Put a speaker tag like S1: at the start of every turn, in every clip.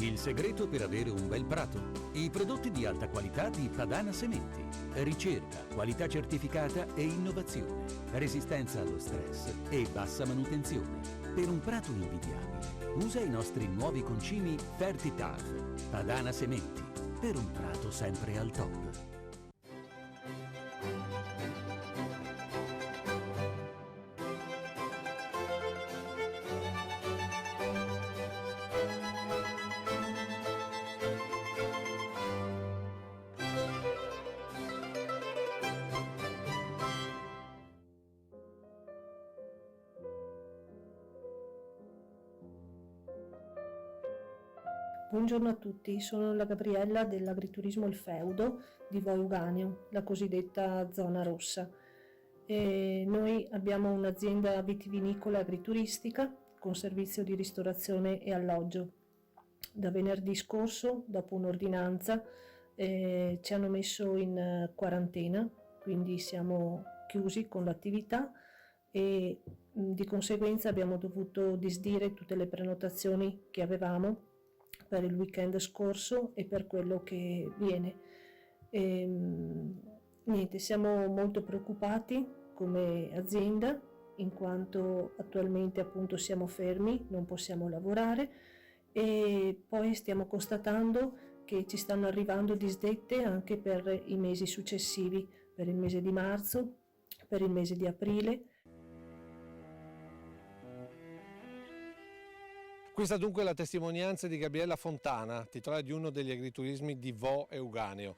S1: Il segreto per avere un bel prato. I prodotti di alta qualità di Padana Sementi. Ricerca, qualità certificata e innovazione. Resistenza allo stress e bassa manutenzione. Per un prato invidiabile, usa i nostri nuovi concimi Fertitav. Padana Sementi. Per un prato sempre al top.
S2: Buongiorno a tutti, sono la Gabriella dell'Agriturismo Il Feudo di Voi Euganeo, la cosiddetta zona rossa. E noi abbiamo un'azienda vitivinicola agrituristica con servizio di ristorazione e alloggio. Da venerdì scorso, dopo un'ordinanza, ci hanno messo in quarantena, quindi siamo chiusi con l'attività e di conseguenza abbiamo dovuto disdire tutte le prenotazioni che avevamo per il weekend scorso e per quello che viene. Niente, siamo molto preoccupati come azienda in quanto attualmente appunto siamo fermi, non possiamo lavorare e poi stiamo constatando che ci stanno arrivando disdette anche per i mesi successivi, per il mese di marzo, per il mese di aprile.
S3: Questa dunque è la testimonianza di Gabriella Fontana, titolare di uno degli agriturismi di Vo Euganeo.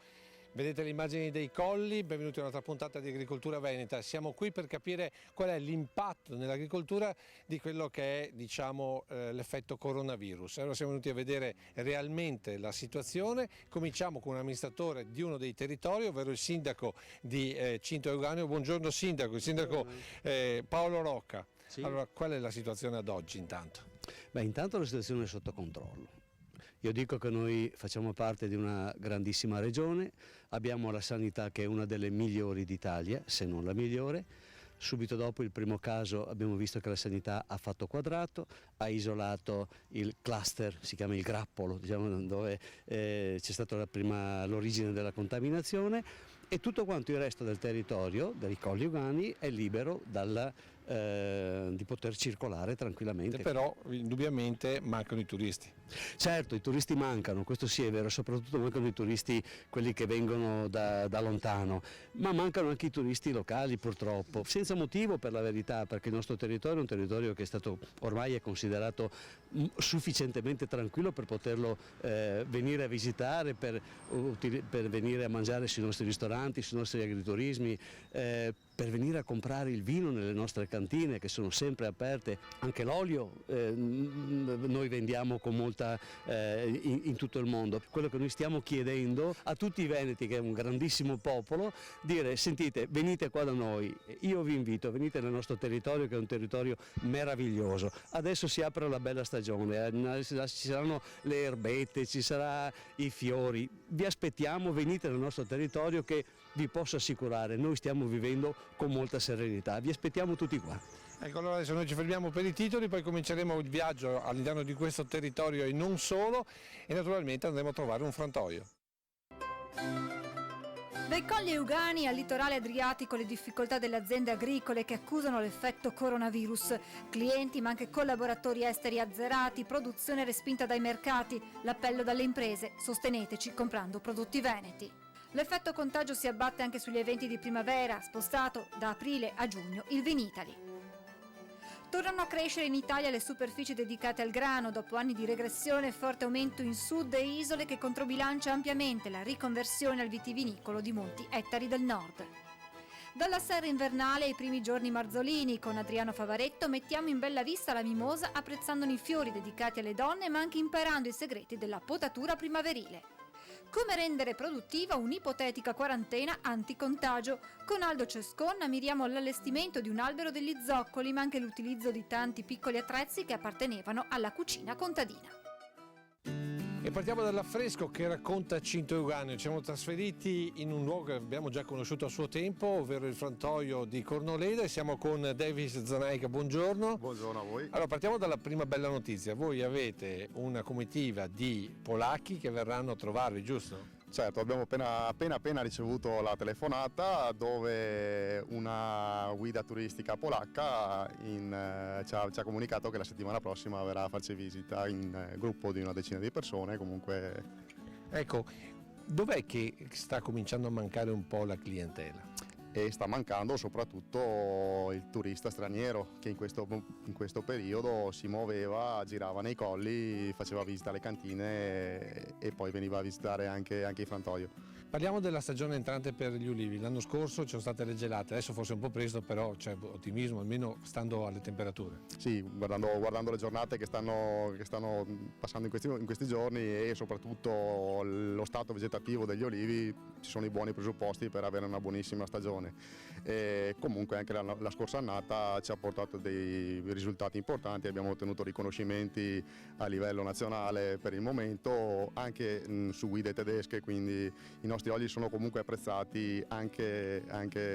S3: Vedete le immagini dei colli, benvenuti a un'altra puntata di Agricoltura Veneta. Siamo qui per capire qual è l'impatto nell'agricoltura di quello che è, l'effetto coronavirus. Allora siamo venuti a vedere realmente la situazione. Cominciamo con un amministratore di uno dei territori, ovvero il sindaco di Cinto Euganeo. Buongiorno sindaco, il sindaco Paolo Rocca. Sì. Allora, qual è la situazione ad oggi intanto?
S4: Intanto la situazione è sotto controllo. Io dico che noi facciamo parte di una grandissima regione, abbiamo la sanità che è una delle migliori d'Italia, se non la migliore. Subito dopo il primo caso abbiamo visto che la sanità ha fatto quadrato, ha isolato il cluster, si chiama il grappolo, dove c'è stata l'origine della contaminazione, e tutto quanto il resto del territorio, dei Colli Euganei, è libero di poter circolare tranquillamente.
S3: Però indubbiamente mancano i turisti.
S4: Certo, i turisti mancano, questo sì è vero, soprattutto mancano i turisti, quelli che vengono da lontano, ma mancano anche i turisti locali purtroppo, senza motivo per la verità, perché il nostro territorio è un territorio che ormai è considerato sufficientemente tranquillo per poterlo venire a visitare, per venire a mangiare sui nostri ristoranti, sui nostri agriturismi, per venire a comprare il vino nelle nostre cantine che sono sempre aperte. Anche l'olio noi vendiamo con molta in tutto il mondo. Quello che noi stiamo chiedendo a tutti i veneti, che è un grandissimo popolo, dire: sentite, venite qua da noi, io vi invito, venite nel nostro territorio che è un territorio meraviglioso. Adesso si apre la bella stagione, ci saranno le erbette, ci saranno i fiori, vi aspettiamo, venite nel nostro territorio che vi posso assicurare, noi stiamo vivendo con molta serenità, vi aspettiamo tutti qua.
S3: Ecco, allora adesso noi ci fermiamo per i titoli, poi cominceremo il viaggio all'interno di questo territorio e non solo, e naturalmente andremo a trovare un frantoio.
S5: Dai Colli Euganei al litorale adriatico le difficoltà delle aziende agricole che accusano l'effetto coronavirus. Clienti ma anche collaboratori esteri azzerati, produzione respinta dai mercati, l'appello dalle imprese: sosteneteci comprando prodotti veneti. L'effetto contagio si abbatte anche sugli eventi di primavera, spostato da aprile a giugno il Vinitali. Tornano a crescere in Italia le superfici dedicate al grano dopo anni di regressione e forte aumento in sud e isole che controbilancia ampiamente la riconversione al vitivinicolo di molti ettari del nord. Dalla serra invernale ai primi giorni marzolini, con Adriano Favaretto mettiamo in bella vista la mimosa apprezzandone i fiori dedicati alle donne ma anche imparando i segreti della potatura primaverile. Come rendere produttiva un'ipotetica quarantena anticontagio? Con Aldo Cesconna miriamo all'allestimento di un albero degli zoccoli, ma anche l'utilizzo di tanti piccoli attrezzi che appartenevano alla cucina contadina.
S3: E partiamo dall'affresco che racconta Cinto Euganeo. Ci siamo trasferiti in un luogo che abbiamo già conosciuto a suo tempo, ovvero il frantoio di Cornoleda, e siamo con Davis Zanaica. Buongiorno.
S6: Buongiorno a voi.
S3: Allora, partiamo dalla prima bella notizia. Voi avete una comitiva di polacchi che verranno a trovarvi, giusto?
S6: Certo, abbiamo appena ricevuto la telefonata dove una guida turistica polacca ci ha comunicato che la settimana prossima verrà a farci visita in gruppo di una decina di persone. Comunque,
S3: Ecco, dov'è che sta cominciando a mancare un po' la clientela?
S6: e sta mancando soprattutto il turista straniero che in questo periodo si muoveva, girava nei colli, faceva visita alle cantine e poi veniva a visitare anche il frantoio.
S3: Parliamo della stagione entrante per gli ulivi. L'anno scorso ci sono state le gelate, adesso forse un po' presto, però c'è ottimismo, almeno stando alle temperature.
S6: Sì, guardando le giornate che stanno passando in questi giorni e soprattutto lo stato vegetativo degli olivi, ci sono i buoni presupposti per avere una buonissima stagione. E comunque anche la scorsa annata ci ha portato dei risultati importanti, abbiamo ottenuto riconoscimenti a livello nazionale per il momento, anche su guide tedesche, quindi i nostri oli sono comunque apprezzati anche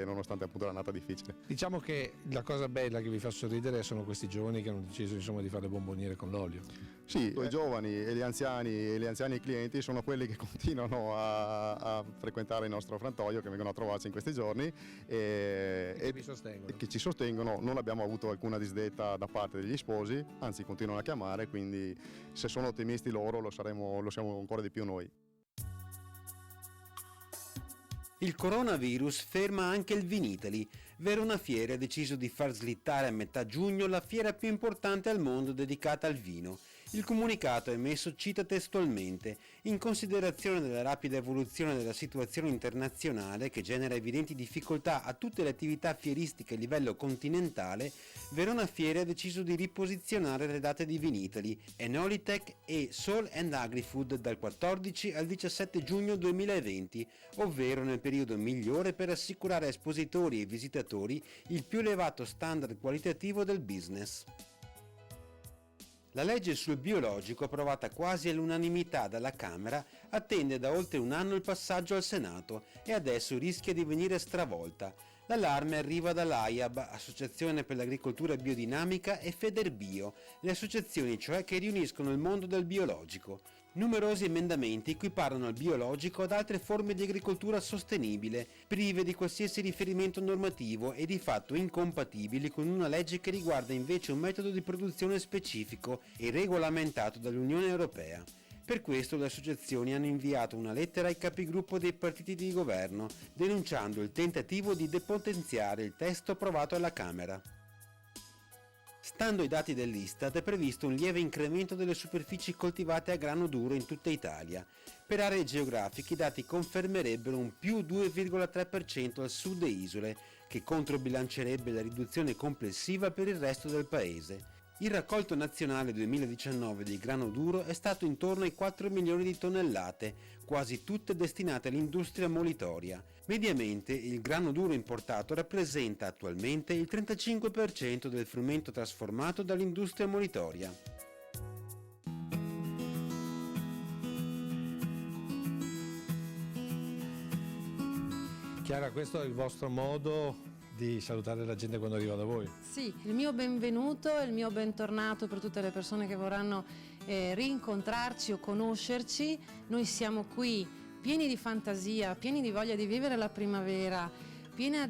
S6: nonostante appunto l'annata difficile.
S3: Diciamo che la cosa bella che vi fa sorridere sono questi giovani che hanno deciso insomma di fare le bomboniere con l'olio.
S6: Sì, i giovani e gli anziani clienti sono quelli che continuano a frequentare il nostro frantoio, che vengono a trovarci in questi giorni
S3: E vi sostengono.
S6: che ci sostengono. Non abbiamo avuto alcuna disdetta da parte degli sposi, anzi continuano a chiamare, quindi se sono ottimisti loro lo siamo ancora di più noi.
S7: Il coronavirus ferma anche il Vinitaly. Verona Fiere ha deciso di far slittare a metà giugno la fiera più importante al mondo dedicata al vino. Il comunicato emesso cita testualmente: in considerazione della rapida evoluzione della situazione internazionale che genera evidenti difficoltà a tutte le attività fieristiche a livello continentale, Verona Fiere ha deciso di riposizionare le date di Vinitaly, Enolitech e Soul and Agri-Food dal 14 al 17 giugno 2020, ovvero nel periodo migliore per assicurare a espositori e visitatori il più elevato standard qualitativo del business. La legge sul biologico, approvata quasi all'unanimità dalla Camera, attende da oltre un anno il passaggio al Senato e adesso rischia di venire stravolta. L'allarme arriva dall'AIAB, Associazione per l'Agricoltura Biodinamica, e Federbio, le associazioni cioè che riuniscono il mondo del biologico. Numerosi emendamenti equiparano il biologico ad altre forme di agricoltura sostenibile, prive di qualsiasi riferimento normativo e di fatto incompatibili con una legge che riguarda invece un metodo di produzione specifico e regolamentato dall'Unione Europea. Per questo le associazioni hanno inviato una lettera ai capigruppo dei partiti di governo, denunciando il tentativo di depotenziare il testo approvato alla Camera. Stando ai dati dell'Istat è previsto un lieve incremento delle superfici coltivate a grano duro in tutta Italia. Per aree geografiche i dati confermerebbero un più 2,3% al sud e isole, che controbilancerebbe la riduzione complessiva per il resto del paese. Il raccolto nazionale 2019 di grano duro è stato intorno ai 4 milioni di tonnellate, quasi tutte destinate all'industria molitoria. Mediamente il grano duro importato rappresenta attualmente il 35% del frumento trasformato dall'industria molitoria.
S3: Chiara, questo è il vostro modo di salutare la gente quando arriva da voi?
S8: Sì, il mio benvenuto e il mio bentornato per tutte le persone che vorranno rincontrarci o conoscerci. Noi siamo qui pieni di fantasia, pieni di voglia di vivere la primavera, pieni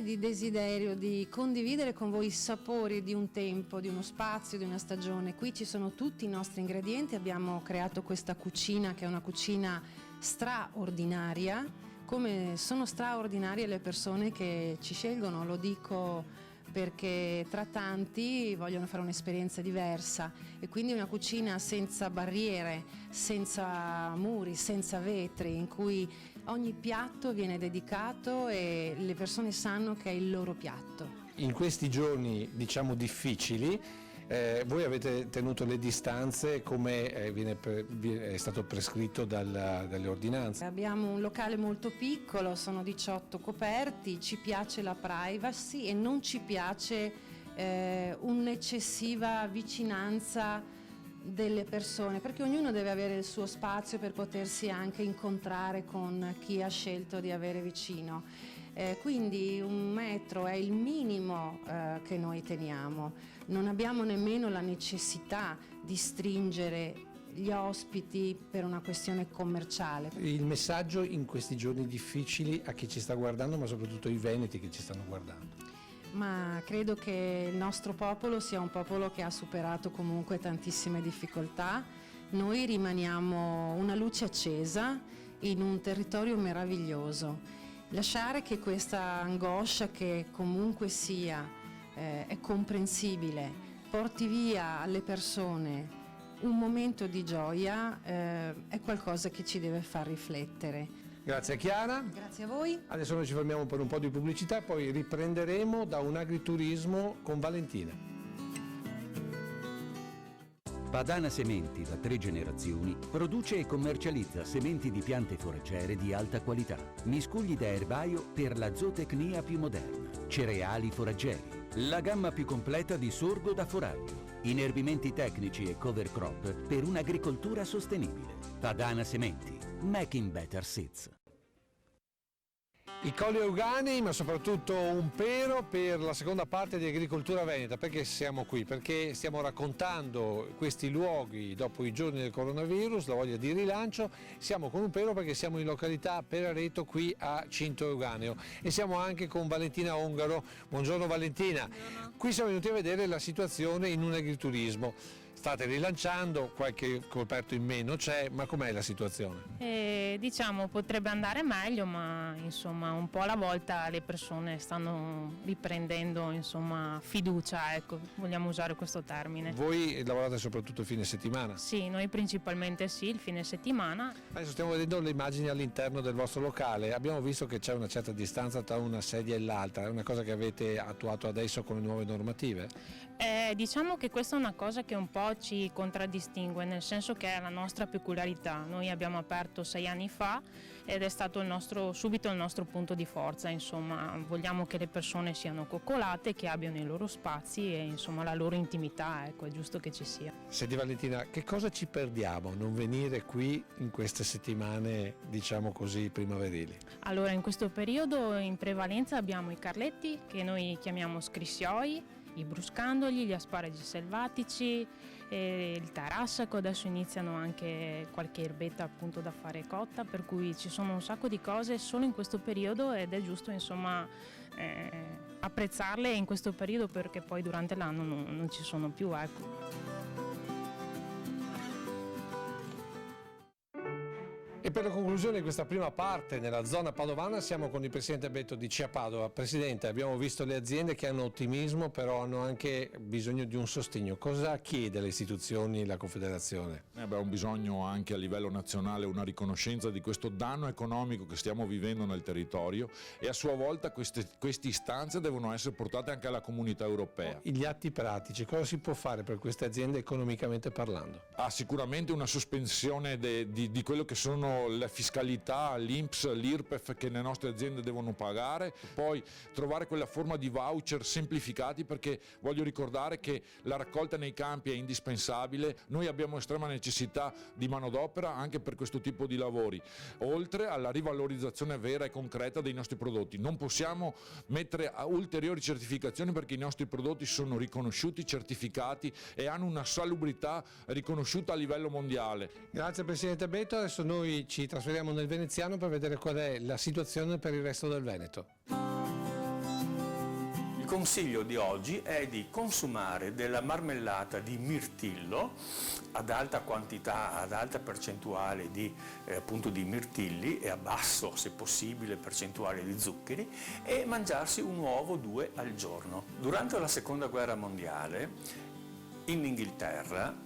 S8: di desiderio di condividere con voi i sapori di un tempo, di uno spazio, di una stagione. Qui ci sono tutti i nostri ingredienti, abbiamo creato questa cucina che è una cucina straordinaria. Come sono straordinarie le persone che ci scelgono, lo dico perché tra tanti vogliono fare un'esperienza diversa e quindi una cucina senza barriere, senza muri, senza vetri, in cui ogni piatto viene dedicato e le persone sanno che è il loro piatto.
S3: In questi giorni, diciamo, difficili, voi avete tenuto le distanze come è stato prescritto dalle ordinanze.
S8: Abbiamo un locale molto piccolo, sono 18 coperti, ci piace la privacy e non ci piace un'eccessiva vicinanza delle persone, perché ognuno deve avere il suo spazio per potersi anche incontrare con chi ha scelto di avere vicino. Quindi 1 metro è il minimo che noi teniamo, non abbiamo nemmeno la necessità di stringere gli ospiti per una questione commerciale.
S3: Il messaggio in questi giorni difficili a chi ci sta guardando, ma soprattutto ai veneti che ci stanno guardando.
S8: Ma credo che il nostro popolo sia un popolo che ha superato comunque tantissime difficoltà. Noi rimaniamo una luce accesa in un territorio meraviglioso. Lasciare che questa angoscia, che comunque sia è comprensibile, porti via alle persone un momento di gioia, è qualcosa che ci deve far riflettere.
S3: Grazie Chiara.
S8: Grazie a voi.
S3: Adesso noi ci fermiamo per un po' di pubblicità e poi riprenderemo da un agriturismo con Valentina.
S1: Padana Sementi, da 3 generazioni, produce e commercializza sementi di piante foraggere di alta qualità, miscugli da erbaio per la zootecnia più moderna, cereali foraggeri, la gamma più completa di sorgo da foraggio, inerbimenti tecnici e cover crop per un'agricoltura sostenibile. Padana Sementi, making better seeds.
S3: I Colli Euganei, ma soprattutto un pero per la seconda parte di Agricoltura Veneta. Perché siamo qui? Perché stiamo raccontando questi luoghi dopo i giorni del coronavirus, la voglia di rilancio. Siamo con un pero perché siamo in località Perareto, qui a Cinto Euganeo, e siamo anche con Valentina Ongaro. Buongiorno Valentina.
S9: Buongiorno.
S3: Qui siamo venuti a vedere la situazione in un agriturismo. State rilanciando, qualche coperto in meno c'è, ma com'è la situazione?
S9: Diciamo potrebbe andare meglio, ma insomma un po' alla volta le persone stanno riprendendo insomma fiducia, ecco, vogliamo usare questo termine.
S3: Voi lavorate soprattutto il fine settimana?
S9: Sì, noi principalmente sì, il fine settimana.
S3: Adesso stiamo vedendo le immagini all'interno del vostro locale, abbiamo visto che c'è una certa distanza tra una sedia e l'altra, è una cosa che avete attuato adesso con le nuove normative?
S9: Diciamo che questa è una cosa che un po' ci contraddistingue, nel senso che è la nostra peculiarità. Noi abbiamo aperto 6 anni fa ed è stato subito il nostro punto di forza, insomma vogliamo che le persone siano coccolate, che abbiano i loro spazi e insomma la loro intimità, ecco, è giusto che ci sia.
S3: Senti Valentina, che cosa ci perdiamo non venire qui in queste settimane, diciamo così, primaverili?
S9: Allora, in questo periodo in prevalenza abbiamo i carletti, che noi chiamiamo scrissioi, i bruscandoli, gli asparagi selvatici, il tarassaco, adesso iniziano anche qualche erbetta appunto da fare cotta, per cui ci sono un sacco di cose solo in questo periodo ed è giusto insomma apprezzarle in questo periodo, perché poi durante l'anno non ci sono più, ecco.
S3: E per la conclusione di questa prima parte nella zona padovana siamo con il Presidente Betto di CIA Padova. Presidente, abbiamo visto le aziende che hanno ottimismo, però hanno anche bisogno di un sostegno. Cosa chiede le istituzioni, la Confederazione?
S10: Abbiamo bisogno anche a livello nazionale una riconoscenza di questo danno economico che stiamo vivendo nel territorio, e a sua volta queste istanze devono essere portate anche alla comunità europea.
S3: Gli atti pratici, cosa si può fare per queste aziende economicamente parlando?
S10: Sicuramente una sospensione di quello che sono la fiscalità, l'INPS, l'IRPEF che le nostre aziende devono pagare, poi trovare quella forma di voucher semplificati, perché voglio ricordare che la raccolta nei campi è indispensabile, noi abbiamo estrema necessità di manodopera anche per questo tipo di lavori, oltre alla rivalorizzazione vera e concreta dei nostri prodotti. Non possiamo mettere ulteriori certificazioni, perché i nostri prodotti sono riconosciuti, certificati e hanno una salubrità riconosciuta a livello mondiale.
S3: Grazie Presidente Betto, adesso noi ci trasferiamo nel veneziano per vedere qual è la situazione per il resto del Veneto.
S11: Il consiglio di oggi è di consumare della marmellata di mirtillo ad alta quantità, ad alta percentuale appunto di mirtilli e a basso, se possibile, percentuale di zuccheri, e mangiarsi un uovo o 2 al giorno. Durante la Seconda Guerra Mondiale in Inghilterra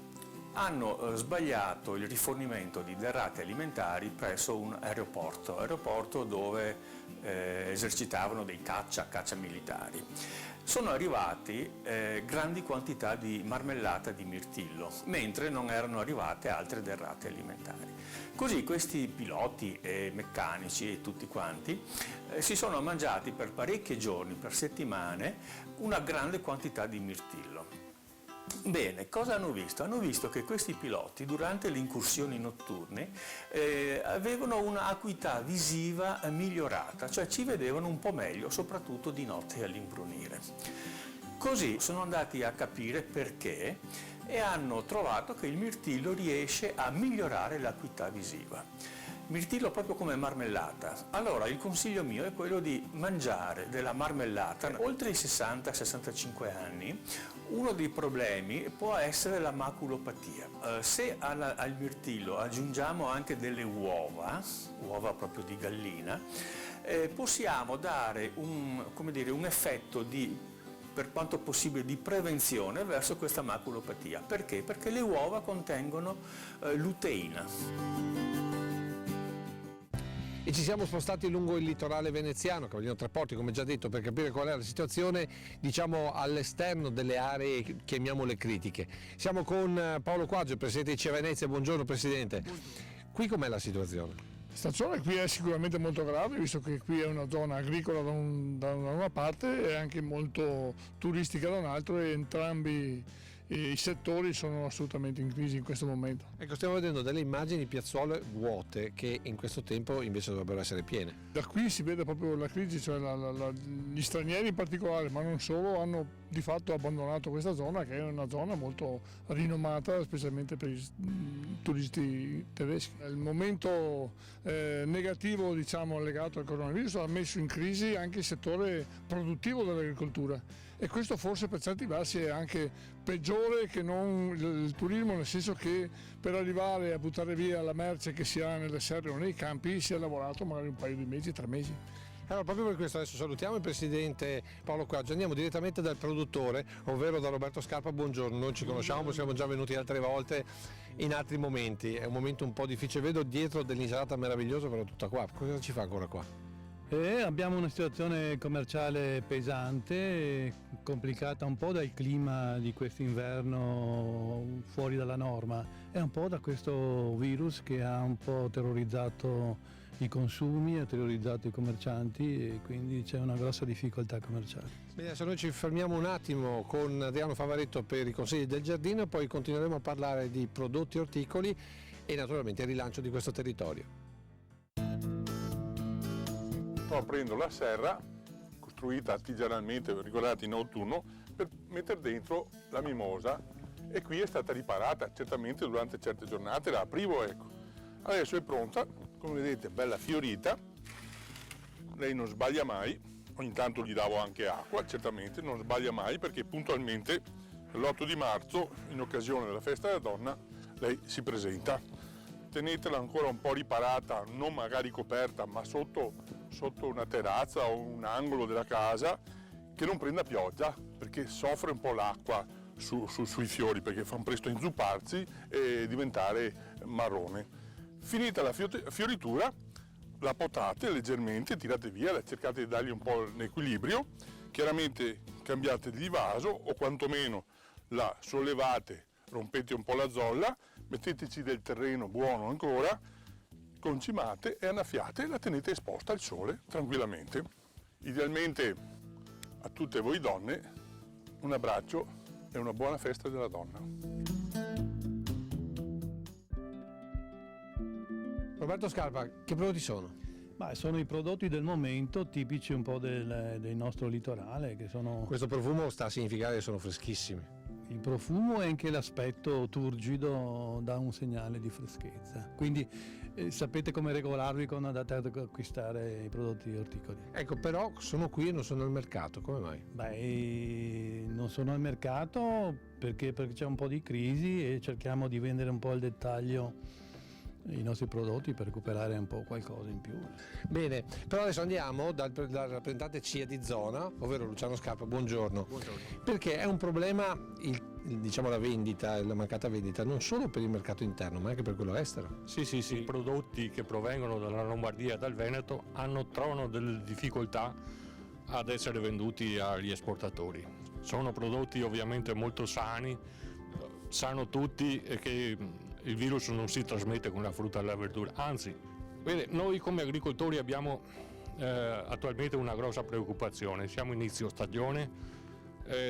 S11: hanno sbagliato il rifornimento di derrate alimentari presso un aeroporto dove esercitavano dei caccia militari. Sono arrivati grandi quantità di marmellata di mirtillo, mentre non erano arrivate altre derrate alimentari. Così questi piloti e meccanici e tutti quanti si sono mangiati per parecchi giorni, per settimane, una grande quantità di mirtillo. Bene, cosa hanno visto? Hanno visto che questi piloti durante le incursioni notturne avevano un'acuità visiva migliorata, cioè ci vedevano un po' meglio, soprattutto di notte all'imbrunire. Così sono andati a capire perché e hanno trovato che il mirtillo riesce a migliorare l'acuità visiva. Mirtillo proprio come marmellata. Allora il consiglio mio è quello di mangiare della marmellata. Oltre i 60-65 anni uno dei problemi può essere la maculopatia. Se al mirtillo aggiungiamo anche delle uova proprio di gallina, possiamo dare un effetto per quanto possibile di prevenzione verso questa maculopatia. Perché? Perché le uova contengono luteina.
S3: E ci siamo spostati lungo il litorale veneziano, Cavallino Tre Porti, come già detto, per capire qual è la situazione, diciamo, all'esterno delle aree, chiamiamole critiche. Siamo con Paolo Quaggio, presidente di CIA Venezia. Buongiorno Presidente. Qui com'è la situazione?
S12: La situazione qui è sicuramente molto grave, visto che qui è una zona agricola da una parte e anche molto turistica da un'altra, e entrambi i settori sono assolutamente in crisi in questo momento.
S3: Ecco, stiamo vedendo delle immagini di piazzole vuote che in questo tempo invece dovrebbero essere piene.
S12: Da qui si vede proprio la crisi, cioè gli stranieri in particolare, ma non solo, hanno di fatto abbandonato questa zona, che è una zona molto rinomata, specialmente per i turisti tedeschi. Il momento negativo, diciamo, legato al coronavirus ha messo in crisi anche il settore produttivo dell'agricoltura, e questo forse per certi versi è anche peggiore che non il turismo, nel senso che per arrivare a buttare via la merce che si ha nelle serre o nei campi si è lavorato magari un paio di mesi, 3 mesi.
S3: Allora, proprio per questo adesso salutiamo il Presidente Paolo Quaggio, andiamo direttamente dal produttore, ovvero da Roberto Scarpa. Buongiorno, non ci conosciamo, siamo già venuti altre volte in altri momenti, è un momento un po' difficile, vedo dietro dell'insalata meravigliosa, però tutta qua, cosa ci fa ancora qua?
S13: Abbiamo una situazione commerciale pesante, complicata un po' dal clima di quest'inverno fuori dalla norma e un po' da questo virus che ha un po' terrorizzato i consumi, ha terrorizzato i commercianti, e quindi c'è una grossa difficoltà commerciale.
S3: Bene, adesso noi ci fermiamo un attimo con Adriano Favaretto per i consigli del giardino e poi continueremo a parlare di prodotti orticoli e naturalmente il rilancio di questo territorio.
S14: Sto aprendo la serra, costruita artigianalmente, ricordate, in autunno, per mettere dentro la mimosa, e qui è stata riparata certamente durante certe giornate, la aprivo, ecco. Adesso è pronta, come vedete, bella fiorita, lei non sbaglia mai, ogni tanto gli davo anche acqua, certamente non sbaglia mai, perché puntualmente l'8 di marzo, in occasione della festa della donna, lei si presenta. Tenetela ancora un po' riparata, non magari coperta, ma sotto una terrazza o un angolo della casa, che non prenda pioggia, perché soffre un po' l'acqua sui fiori, perché fanno presto inzupparsi e diventare marrone. Finita la fioritura, la potate leggermente, tirate via, cercate di dargli un po' l'equilibrio, chiaramente cambiate di vaso o quantomeno la sollevate, rompete un po' la zolla, metteteci del terreno buono ancora, concimate e annaffiate e la tenete esposta al sole tranquillamente. Idealmente a tutte voi donne un abbraccio e una buona festa della donna.
S3: Roberto Scarpa, che prodotti sono?
S13: Sono i prodotti del momento, tipici un po' del nostro litorale, che sono...
S3: Questo profumo sta a significare che sono freschissimi.
S13: Il profumo e anche l'aspetto turgido dà un segnale di freschezza, quindi sapete come regolarvi quando andate ad acquistare i prodotti orticoli.
S3: Ecco, però sono qui e non sono al mercato, come mai?
S13: Non sono al mercato perché c'è un po' di crisi e cerchiamo di vendere un po' al dettaglio i nostri prodotti per recuperare un po' qualcosa in più.
S3: Bene, però adesso andiamo dal rappresentante CIA di zona, ovvero Luciano Scarpa. Buongiorno.
S15: Buongiorno.
S3: Perché è un problema diciamo la vendita, la mancata vendita, non solo per il mercato interno ma anche per quello estero.
S15: Sì, i prodotti che provengono dalla Lombardia e dal Veneto trovano delle difficoltà ad essere venduti agli esportatori. Sono prodotti ovviamente molto sani, sanno tutti che il virus non si trasmette con la frutta e la verdura, anzi, noi come agricoltori abbiamo attualmente una grossa preoccupazione. Siamo inizio stagione,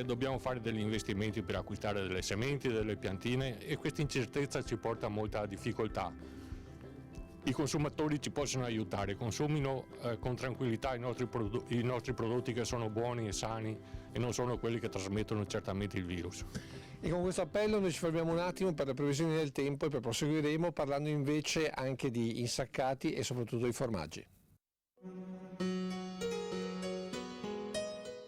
S15: dobbiamo fare degli investimenti per acquistare delle sementi, delle piantine e questa incertezza ci porta a molta difficoltà. I consumatori ci possono aiutare, consumino con tranquillità i nostri prodotti che sono buoni e sani e non sono quelli che trasmettono certamente il virus.
S3: E con questo appello noi ci fermiamo un attimo per le previsioni del tempo e poi proseguiremo parlando invece anche di insaccati e soprattutto di formaggi.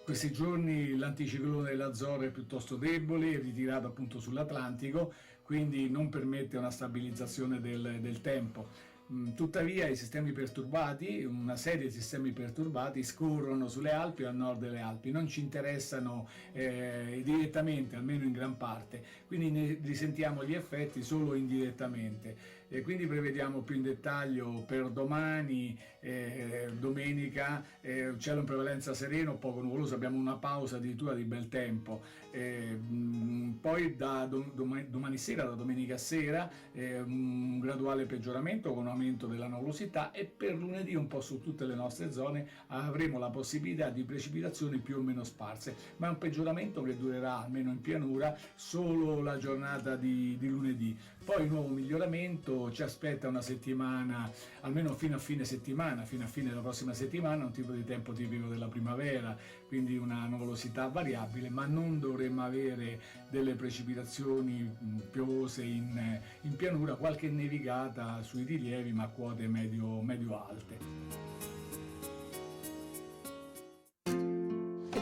S16: Questi giorni l'anticiclone dell'Azzorre è piuttosto debole, è ritirato appunto sull'Atlantico, quindi non permette una stabilizzazione del tempo. Tuttavia i sistemi perturbati, una serie di sistemi perturbati scorrono sulle Alpi o a nord delle Alpi, non ci interessano direttamente, almeno in gran parte, quindi ne risentiamo gli effetti solo indirettamente. E quindi prevediamo più in dettaglio per domani, domenica, cielo in prevalenza sereno, poco nuvoloso, abbiamo una pausa addirittura di bel tempo. Poi da domani sera, da domenica sera, un graduale peggioramento con un aumento della nuvolosità e per lunedì un po' su tutte le nostre zone avremo la possibilità di precipitazioni più o meno sparse, ma è un peggioramento che durerà, almeno in pianura, solo la giornata di lunedì. Poi un nuovo miglioramento, ci aspetta una settimana, almeno fino a fine settimana, fino a fine della prossima settimana, un tipo di tempo tipico della primavera, quindi una nuvolosità variabile, ma non dovremmo avere delle precipitazioni piovose in pianura, qualche nevicata sui rilievi, ma a quote medio-alte.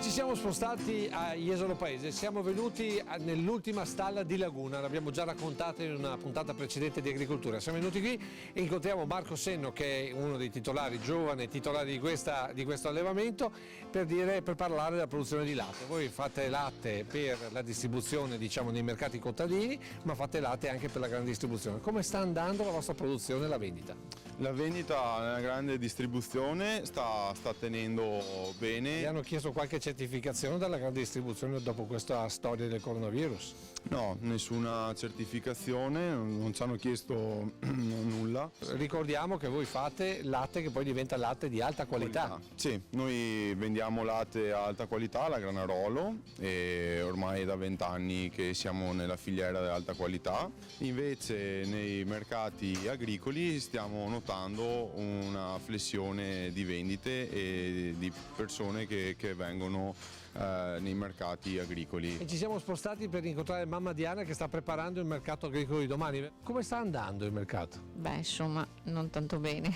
S3: Ci siamo spostati a Jesolo Paese, siamo venuti nell'ultima stalla di Laguna, l'abbiamo già raccontato in una puntata precedente di agricoltura. Siamo venuti qui e incontriamo Marco Senno, che è uno dei titolari, giovane titolare di questo allevamento, per parlare della produzione di latte. Voi fate latte per la distribuzione, diciamo, nei mercati contadini, ma fate latte anche per la grande distribuzione. Come sta andando la vostra produzione e la vendita?
S17: La vendita nella grande distribuzione sta tenendo bene.
S3: Vi hanno chiesto qualche certificazione dalla grande distribuzione dopo questa storia del coronavirus?
S17: No, nessuna certificazione, non ci hanno chiesto nulla.
S3: Ricordiamo che voi fate latte che poi diventa latte di alta qualità.
S17: Sì, noi vendiamo latte a alta qualità, la Granarolo, e ormai è da 20 anni che siamo nella filiera dell'alta qualità. Invece nei mercati agricoli stiamo notando una flessione di vendite e di persone che vengono nei mercati agricoli.
S3: E ci siamo spostati per incontrare mamma Diana che sta preparando il mercato agricolo di domani. Come sta andando il mercato?
S18: Beh, insomma, non tanto bene.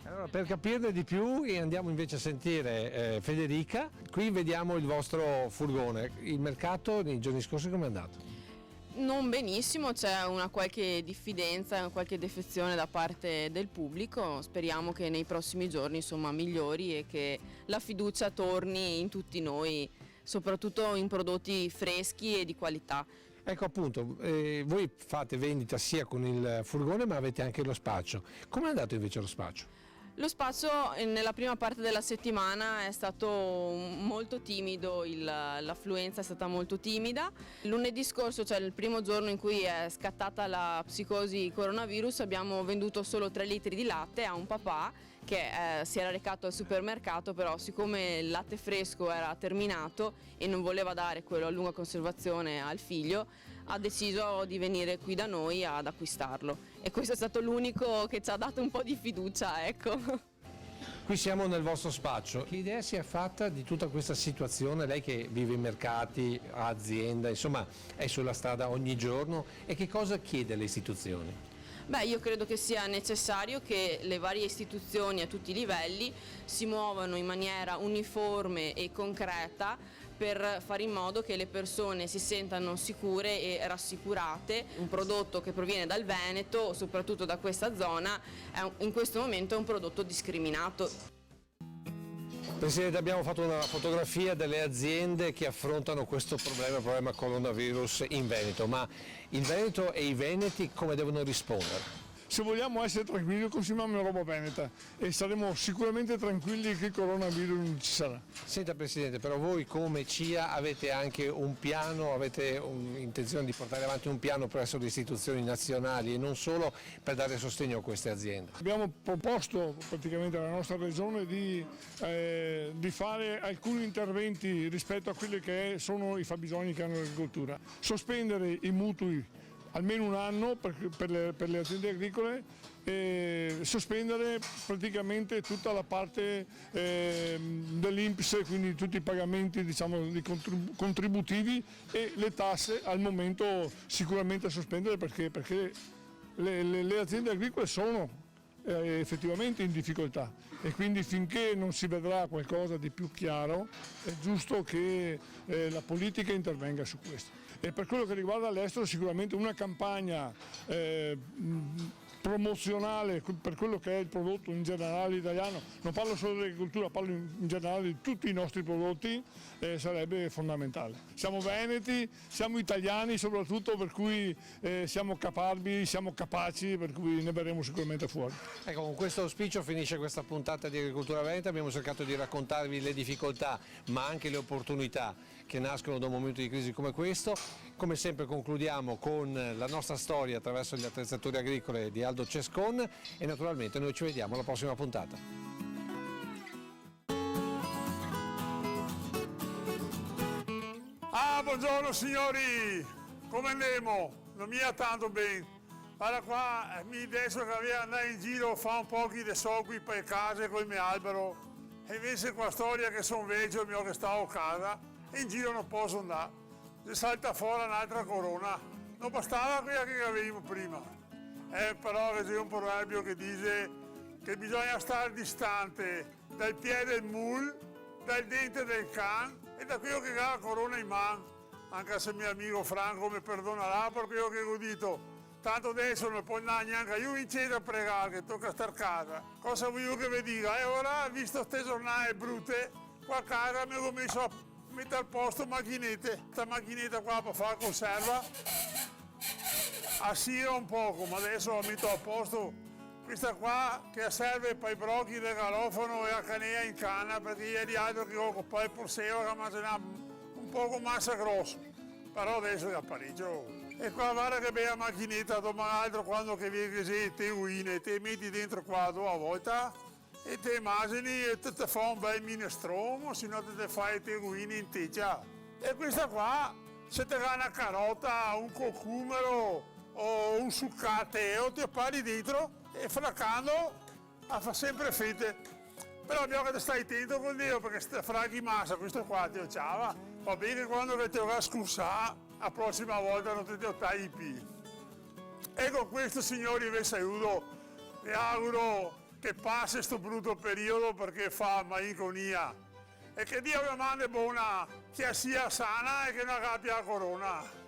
S3: Allora, per capirne di più andiamo invece a sentire Federica. Qui vediamo il vostro furgone. Il mercato nei giorni scorsi come è andato?
S19: Non benissimo, c'è una qualche diffidenza, qualche defezione da parte del pubblico. Speriamo che nei prossimi giorni migliori e che la fiducia torni in tutti noi, soprattutto in prodotti freschi e di qualità.
S3: Ecco appunto, voi fate vendita sia con il furgone ma avete anche lo spaccio. Come è andato invece lo spaccio?
S19: Lo spaccio nella prima parte della settimana è stato molto timido, l'affluenza è stata molto timida. Lunedì scorso, cioè il primo giorno in cui è scattata la psicosi coronavirus, abbiamo venduto solo 3 litri di latte a un papà che si era recato al supermercato, però siccome il latte fresco era terminato e non voleva dare quello a lunga conservazione al figlio, ha deciso di venire qui da noi ad acquistarlo e questo è stato l'unico che ci ha dato un po' di fiducia, ecco.
S3: Qui siamo nel vostro spaccio. Che idea si è fatta di tutta questa situazione? Lei che vive in mercati, ha azienda, insomma è sulla strada ogni giorno, e che cosa chiede alle istituzioni?
S19: Beh, io credo che sia necessario che le varie istituzioni a tutti i livelli si muovano in maniera uniforme e concreta per fare in modo che le persone si sentano sicure e rassicurate. Un prodotto che proviene dal Veneto, soprattutto da questa zona, in questo momento è un prodotto discriminato.
S3: Presidente, abbiamo fatto una fotografia delle aziende che affrontano questo problema, il problema coronavirus in Veneto, ma il Veneto e i veneti come devono rispondere?
S12: se vogliamo essere tranquilli consumiamo roba veneta e saremo sicuramente tranquilli che il coronavirus non ci sarà.
S3: Senta Presidente, però voi come CIA avete anche un piano, avete intenzione di portare avanti un piano presso le istituzioni nazionali e non solo per dare sostegno a queste aziende?
S12: Abbiamo proposto praticamente alla nostra regione di fare alcuni interventi rispetto a quelli che sono i fabbisogni che hanno l'agricoltura. Sospendere i mutui almeno un anno per le aziende agricole e sospendere praticamente tutta la parte dell'INPS, quindi tutti i pagamenti diciamo, contributivi e le tasse al momento sicuramente sospendere perché le aziende agricole sono effettivamente in difficoltà e quindi finché non si vedrà qualcosa di più chiaro è giusto che la politica intervenga su questo. E per quello che riguarda l'estero sicuramente una campagna promozionale per quello che è il prodotto in generale italiano, non parlo solo dell'agricoltura, parlo in generale di tutti i nostri prodotti, sarebbe fondamentale. Siamo veneti, siamo italiani soprattutto, per cui siamo capabili, siamo capaci, per cui ne verremo sicuramente fuori.
S3: Ecco, con questo auspicio finisce questa puntata di Agricoltura Veneta. Abbiamo cercato di raccontarvi le difficoltà ma anche le opportunità che nascono da un momento di crisi come questo. Come sempre concludiamo con la nostra storia attraverso le attrezzature agricole di Aldo Cescon e naturalmente noi ci vediamo alla prossima puntata.
S20: Buongiorno signori, come andiamo? Non mi ha tanto bene. Guarda qua, mi adesso che avevo andare in giro fa un po' di soldi per casa con il mio albero e invece qua storia che sono vecchio, il mio che stavo a casa e in giro non posso andare. Se salta fuori un'altra corona, non bastava quella che avevamo prima. Però c'è un proverbio che dice che bisogna stare distante dal piede del mul, dal dente del can e da quello che ha la corona in mano. Anche se mio amico Franco mi perdonerà perché io che ho detto, tanto adesso non può andare neanche io in cielo a pregare, che tocca star a casa. Cosa voglio che vi dica? E ora, visto queste giornate brutte, qua a casa mi ho messo a mettere al posto macchinette. Questa macchinetta qua per fare conserva assira un poco, ma adesso la metto a posto. Questa qua che serve per i brocchi del garofano e la canea in canna, perché ieri altro che ho poi il porseo che mangiava un poco massa grosso, però adesso è a pareggio. E qua guarda che bella macchinetta, domani altro quando che viene così te uine, te metti dentro qua due volta e te immagini e te fa un bel minestrone, se no te fai te uine in teggia. E questa qua, se te fa una carota, un cucumero o un succateo, ti appari dentro e fraccando fa sempre fette. Però abbiamo che stai attento con Dio perché se fraghi massa, questo qua ti ociava, va bene quando ti va a scursare, la prossima volta non ti tagli più. E con questo signori vi saluto, vi auguro che passi questo brutto periodo perché fa malinconia e che Dio vi mandi buona, che sia sana e che non abbia la corona.